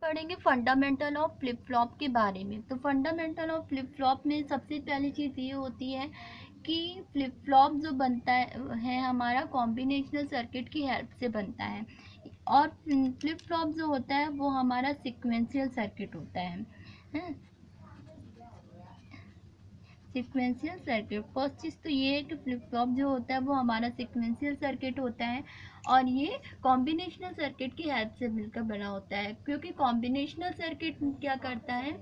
पढ़ेंगे fundamental of flip flop के बारे में। तो फंडामेंटल ऑफ फ्लिप फ्लॉप में सबसे पहली चीज़ ये होती है कि फ्लिप फ्लॉप जो बनता है हमारा कॉम्बिनेशनल सर्किट की हेल्प से बनता है, और फ्लिप फ्लॉप जो होता है वो हमारा सिक्वेंशियल सर्किट होता है। सिक्वेंशियल सर्किट, फर्स्ट चीज़ तो ये है कि फ्लिप फ्लॉप जो होता है वो हमारा सिक्वेंशियल सर्किट होता है, और ये कॉम्बिनेशनल सर्किट की हेल्प से मिलकर बना होता है। क्योंकि कॉम्बिनेशनल सर्किट क्या करता है,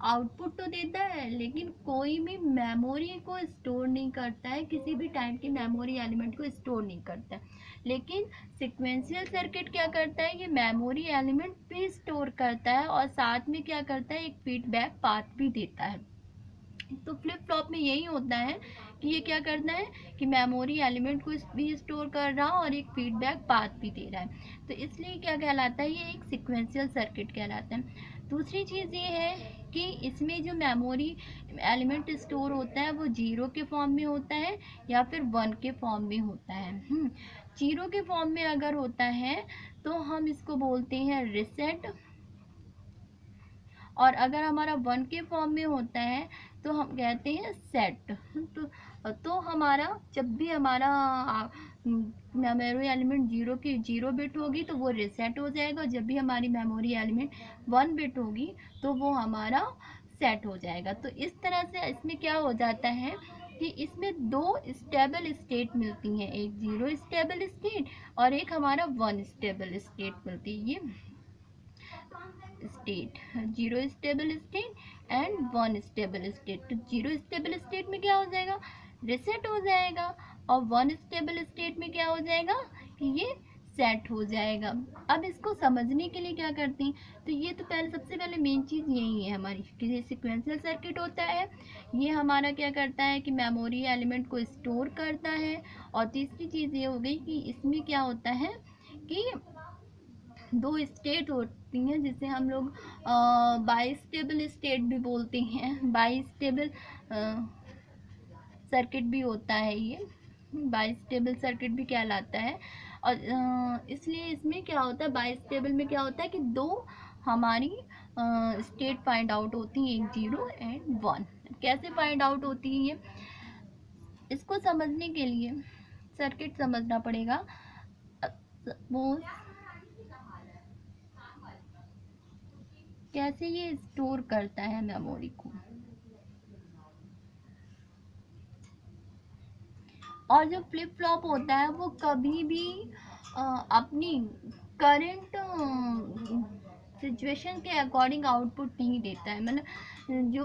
आउटपुट तो देता है लेकिन कोई भी मेमोरी को स्टोर नहीं करता है, किसी भी टाइप की मेमोरी एलिमेंट को स्टोर नहीं करता है। लेकिन सिक्वेंशियल सर्किट क्या करता है, ये मेमोरी एलिमेंट भी स्टोर करता है और साथ में क्या करता है, एक फीडबैक पाथ भी देता है। तो फ्लिप फ्लॉप में यही होता है कि ये क्या करना है कि मेमोरी एलिमेंट को भी स्टोर कर रहा और एक फीडबैक पाथ भी दे रहा है। तो इसलिए क्या कहलाता है, ये एक सिक्वेंशियल सर्किट कहलाता है। दूसरी चीज़ ये है कि इसमें जो मेमोरी एलिमेंट स्टोर होता है वो 0 के फॉर्म में होता है या फिर 1 के फॉर्म में होता है। 0 के फॉर्म में अगर होता है तो हम इसको बोलते हैं रीसेट, और अगर हमारा 1 के फॉर्म में होता है तो हम कहते हैं सेट। तो हमारा जब भी हमारा मेमोरी एलिमेंट 0 बिट होगी तो वो रीसेट हो जाएगा, और जब भी हमारी मेमोरी एलिमेंट 1 बिट होगी तो वो हमारा सेट हो जाएगा। तो इस तरह से इसमें क्या हो जाता है कि इसमें 2 स्टेबल स्टेट मिलती हैं, एक 0 स्टेबल स्टेट और एक हमारा 1 स्टेबल स्टेट मिलती है। ये state 0 stable state and 1 stable state. तो 0 स्टेबल स्टेट में क्या हो जाएगा, रीसेट हो जाएगा, और 1 स्टेबल स्टेट में क्या हो जाएगा कि ये सेट हो जाएगा। अब इसको समझने के लिए क्या करते हैं, तो ये तो पहले सबसे पहले मेन चीज़ यही है हमारी कि ये सिक्वेंशियल सर्किट होता है, ये हमारा क्या करता है कि मेमोरी एलिमेंट को स्टोर करता है। और तीसरी चीज़ ये हो गई कि इसमें क्या होता है कि 2 स्टेट होती हैं जिसे हम लोग बाइस्टेबल स्टेट भी बोलते हैं, बाइस्टेबल सर्किट भी होता है ये, बाइस्टेबल सर्किट भी कहलाता है। और इसलिए इसमें क्या होता है, बाइस्टेबल में क्या होता है कि 2 हमारी स्टेट फाइंड आउट होती हैं, एक 0 एंड 1। कैसे फाइंड आउट होती है ये, इसको समझने के लिए सर्किट समझना पड़ेगा। सपोज कैसे ये स्टोर करता है मेमोरी को, और जो फ्लिप फ्लॉप होता है वो कभी भी अपनी करंट सिचुएशन के अकॉर्डिंग आउटपुट नहीं देता है। मतलब जो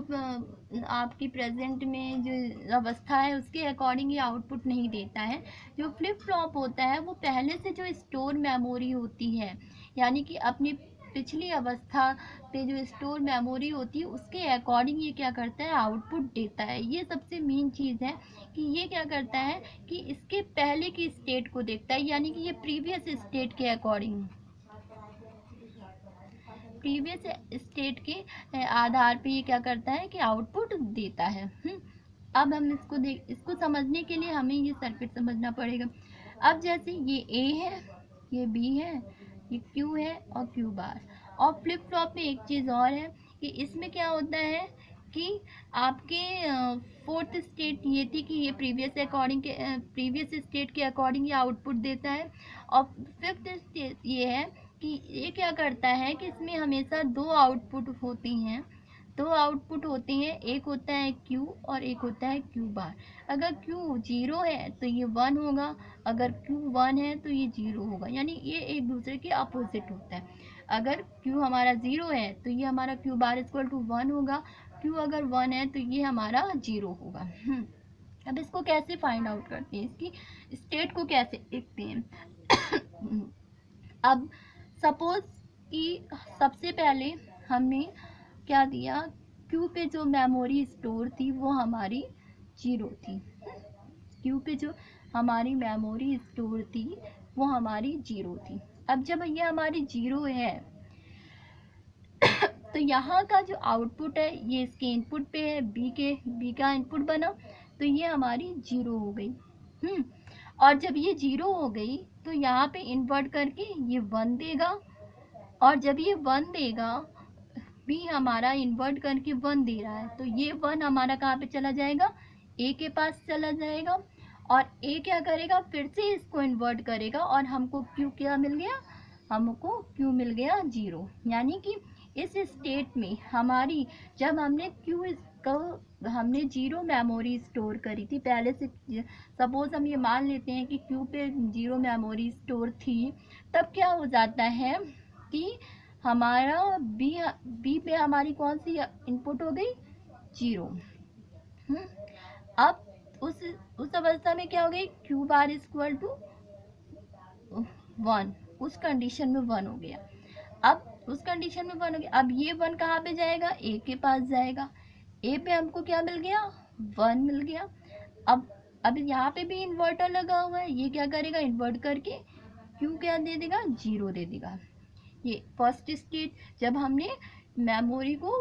आपकी प्रेजेंट में जो अवस्था है उसके अकॉर्डिंग ये आउटपुट नहीं देता है। जो फ्लिप फ्लॉप होता है वो पहले से जो स्टोर मेमोरी होती है, यानी कि अपनी पिछली अवस्था पे जो स्टोर मेमोरी होती है उसके अकॉर्डिंग ये क्या करता है, आउटपुट देता है। ये सबसे मेन चीज़ है कि ये क्या करता है कि इसके पहले की स्टेट को देखता है, यानी कि ये प्रीवियस स्टेट के अकॉर्डिंग, प्रीवियस स्टेट के आधार पे ये क्या करता है कि आउटपुट देता है। अब हम इसको समझने के लिए हमें ये सर्किट समझना पड़ेगा। अब जैसे ये ए है, ये बी है, ये क्यू है और क्यू बार। और फ्लिप फ्लॉप में एक चीज़ और है कि इसमें क्या होता है कि आपके फोर्थ स्टेट ये थी कि ये प्रीवियस स्टेट के अकॉर्डिंग ये आउटपुट देता है। और फिफ्थ स्टेट ये है कि ये क्या करता है कि इसमें हमेशा 2 आउटपुट होती हैं, 2 आउटपुट होती हैं, एक होता है क्यू और एक होता है क्यू बार। अगर क्यू 0 है तो ये 1 होगा, अगर क्यू 1 है तो ये 0 होगा, यानी ये एक दूसरे के अपोजिट होता है। अगर क्यू हमारा 0 है तो ये हमारा क्यू बार इक्वल टू 1 होगा, क्यू अगर 1 है तो ये हमारा 0 होगा। अब इसको कैसे फाइंड आउट करते हैं, इसकी स्टेट को कैसे देखते हैं। अब सपोज कि सबसे पहले हमने क्या दिया, क्यू पे जो मेमोरी स्टोर थी वो हमारी 0 थी, क्यू पे जो हमारी मेमोरी स्टोर थी वो हमारी 0 थी। अब जब ये हमारी 0 है तो यहाँ का जो आउटपुट है ये इसके इनपुट पे है, बी का इनपुट बना तो ये हमारी 0 हो गई। और जब ये 0 हो गई तो यहाँ पे इन्वर्ट करके ये 1 देगा, और जब ये 1 देगा, बी हमारा इन्वर्ट करके 1 दे रहा है, तो ये 1 हमारा कहाँ पे चला जाएगा, ए के पास चला जाएगा। और ए क्या करेगा, फिर से इसको इन्वर्ट करेगा और हमको क्यू क्या मिल गया, हमको क्यू मिल गया 0। यानी कि इस स्टेट में हमारी, जब हमने क्यू को हमने 0 मेमोरी स्टोर करी थी पहले से, सपोज हम ये मान लेते हैं कि क्यू पे 0 मेमोरी स्टोर थी, तब क्या हो जाता है कि हमारा बी पे हमारी कौन सी इनपुट हो गई, 0। अब उस अवस्था में क्या हो गई, क्यू बार इक्वल टू 1, उस कंडीशन में 1 हो गया। अब उस कंडीशन में 1 हो गया, अब ये 1 कहाँ पे जाएगा, ए के पास जाएगा। ए पे हमको क्या मिल गया, 1 मिल गया। अब यहाँ पे भी इन्वर्टर लगा हुआ है, ये क्या करेगा, इन्वर्ट करके क्यू क्या दे देगा, 0 दे देगा। ये फर्स्ट स्टेट जब हमने मेमोरी को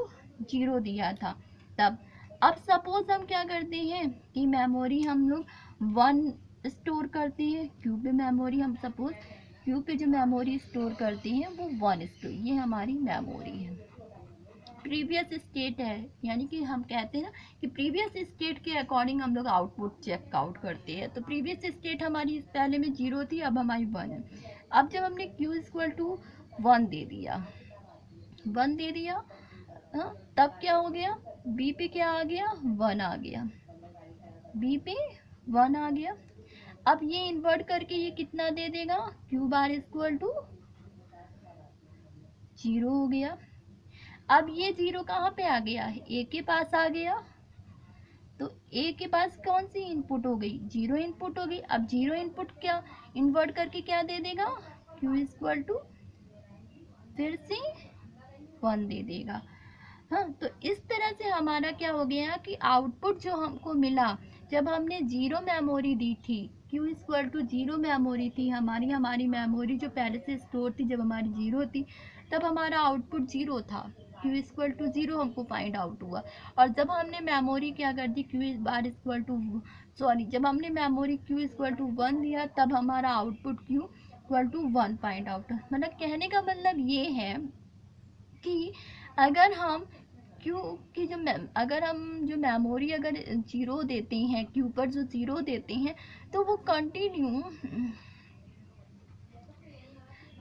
0 दिया था तब। अब सपोज हम क्या करते हैं कि मेमोरी हम लोग 1 स्टोर करते हैं, क्यू पे मेमोरी हम सपोज क्यू पे जो मेमोरी स्टोर करते हैं वो 1 स्टोर, ये हमारी मेमोरी है। प्रीवियस स्टेट है, यानी कि हम कहते हैं ना कि प्रीवियस स्टेट के अकॉर्डिंग हम लोग आउटपुट चेक आउट करते हैं। तो प्रीवियस स्टेट हमारी पहले में 0 थी, अब हमारी 1 है। अब जब हमने क्यू इक्वल टू 1 दे दिया, 1 दे दिया, तब क्या हो गया, बी पे क्या आ गया, 1 आ गया, बी पे 1 आ गया। अब ये इन्वर्ट करके ये कितना दे देगा, क्यू बार इक्वल टू 0 हो गया। अब ये 0 कहाँ पे आ गया है, ए के पास आ गया, तो ए के पास कौन सी इनपुट हो गई, 0 इनपुट हो गई। अब 0 इनपुट क्या इन्वर्ट करके क्या दे देगा, क्यू इक्वल टू फिर से 1 दे देगा। हाँ, तो इस तरह से हमारा क्या हो गया कि आउटपुट जो हमको मिला, जब हमने 0 मेमोरी दी थी, क्यू इक्वल टू 0 मेमोरी थी हमारी मेमोरी जो पहले से स्टोर थी, जब हमारी 0 थी तब हमारा आउटपुट 0 था, क्यू इक्वल टू 0 हमको फाइंड आउट हुआ। और जब हमने मेमोरी क्या कर दी, क्यू बार इक्वल टू जब हमने मेमोरी क्यू इक्वल टू 1 दिया, तब हमारा output Q equal to 1 find out. मतलब कहने का मतलब ये है कि अगर हम क्यू की अगर हम जो मेमोरी अगर 0 देते हैं, क्यू पर जो 0 देते हैं, तो वो कंटिन्यू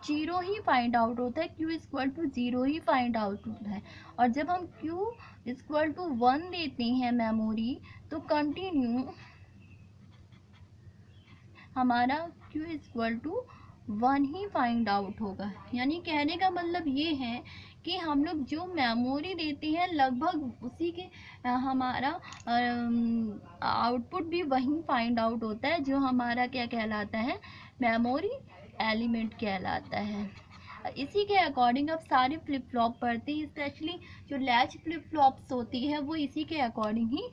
0 ही फाइंड आउट होता है, क्यू इक्वल टू 0 ही फाइंड आउट होता है। और जब हम क्यू इक्वल टू 1 देते हैं मेमोरी, तो कंटिन्यू हमारा क्यू इक्वल टू 1 ही फाइंड आउट होगा। यानी कहने का मतलब ये है कि हम लोग जो मेमोरी देते हैं लगभग उसी के हमारा आउटपुट भी वही फाइंड आउट होता है, जो हमारा क्या कहलाता है, मेमोरी एलिमेंट कहलाता है। इसी के अकॉर्डिंग अब सारे फ्लिप फ्लॉप पढ़ते हैं, स्पेशली जो लैच फ्लिप फ्लॉप्स होती है वो इसी के अकॉर्डिंग ही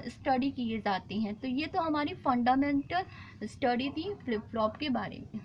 स्टडी किए जाती हैं। तो ये तो हमारी फंडामेंटल स्टडी थी फ्लिप फ्लॉप के बारे में।